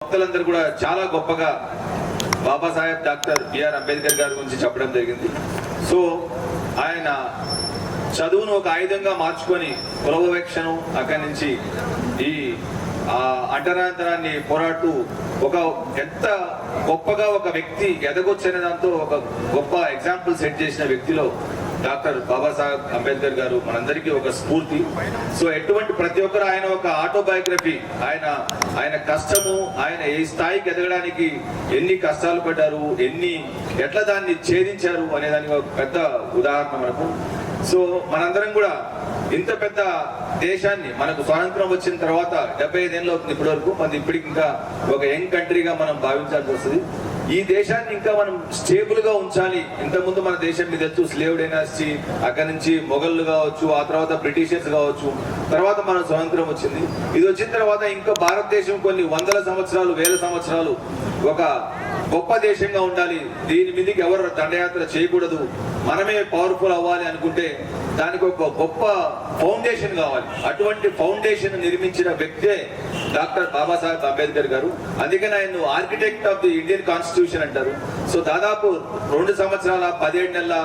భక్తులందరూ కూడా చాలా గొప్పగా బాబాసాహెబ్ డాక్టర్ బిఆర్ అంబేద్కర్ గారి గురించి చెప్పడం జరిగింది. సో ఆయన చదువును ఒక ఆయుధంగా మార్చుకొని కులవివక్షను అక్కడి నుంచి ఈ అంటరాంతరాన్ని పోరాడుతూ ఒక ఎంత గొప్పగా ఒక వ్యక్తి ఎదగొచ్చనే దాంతో ఒక గొప్ప ఎగ్జాంపుల్ సెట్ చేసిన వ్యక్తిలో డాక్టర్ బాబాసాహెబ్ అంబేద్కర్ గారు మనందరికీ ఒక స్ఫూర్తి. సో ఎటువంటి ప్రతి ఒక్కరు ఆయన ఒక ఆటోబయోగ్రఫీ, ఆయన కష్టము, ఆయన ఏ స్థాయికి ఎదగడానికి ఎన్ని కష్టాలు పడ్డారు, ఎట్లా దాన్ని ఛేదించారు అనే దానికి ఒక పెద్ద ఉదాహరణ మనకు. సో మనందరం కూడా ఇంత పెద్ద దేశాన్ని, మనకు స్వాతంత్రం వచ్చిన తర్వాత 75 ఏళ్ళు అవుతుంది ఇప్పటి వరకు, మన ఇప్పటికి ఇంకా ఒక యంగ్ కంట్రీగా మనం భావించాల్సి వస్తుంది. ఈ దేశాన్ని ఇంకా మనం స్టేబుల్ గా ఉంచాలి. ఇంతకుముందు మన దేశం మీద తెలుసు స్లేవ్ డైనాసిటీ, అక్కడి నుంచి మొఘళ్ళు కావచ్చు, ఆ తర్వాత బ్రిటిషర్స్ కావచ్చు, తర్వాత మన స్వాతంత్రం వచ్చింది. ఇది వచ్చిన తర్వాత ఇంకా భారతదేశం కొన్ని వందల సంవత్సరాలు, వేల సంవత్సరాలు ఒక గొప్ప దేశంగా ఉండాలి. దీని మీదకి ఎవరు దండయాత్ర చేయకూడదు, మనమే పవర్ఫుల్ అవ్వాలి అనుకుంటే దానికి ఒక గొప్ప ఫౌండేషన్ కావాలి. అటువంటి ఫౌండేషన్ నిర్మించిన వ్యక్తే డాక్టర్ బాబాసాహెబ్ అంబేద్కర్ గారు. అందుకని ఆయన architect of the Indian constitution అంటారు. సో దాదాపు 2 సంవత్సరాల 17 నెలల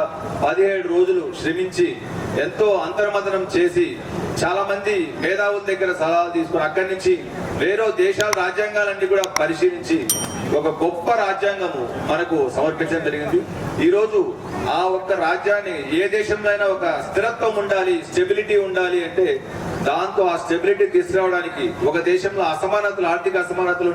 17 రోజులు శ్రమించి ఎంతో అంతర్మథనం చేసి చాలా మంది మేధావుల దగ్గర సలహాలు తీసుకుని అక్కడి నుంచి వేరే దేశాల రాజ్యాంగాలన్నీ కూడా పరిశీలించి ఒక గొప్ప రాజ్యాంగము మనకు సమర్పించడం జరిగింది. ఈ రోజు ఆ ఒక్క రాజ్యాన్ని ఏ దేశంలో అయినా ఒక స్థిరత్వం ఉండాలి, స్టెబిలిటీ ఉండాలి అంటే దాంతో ఆ స్టెబిలిటీ తీసుకురావడానికి ఒక దేశంలో అసమానతలు, ఆర్థిక అసమానతలు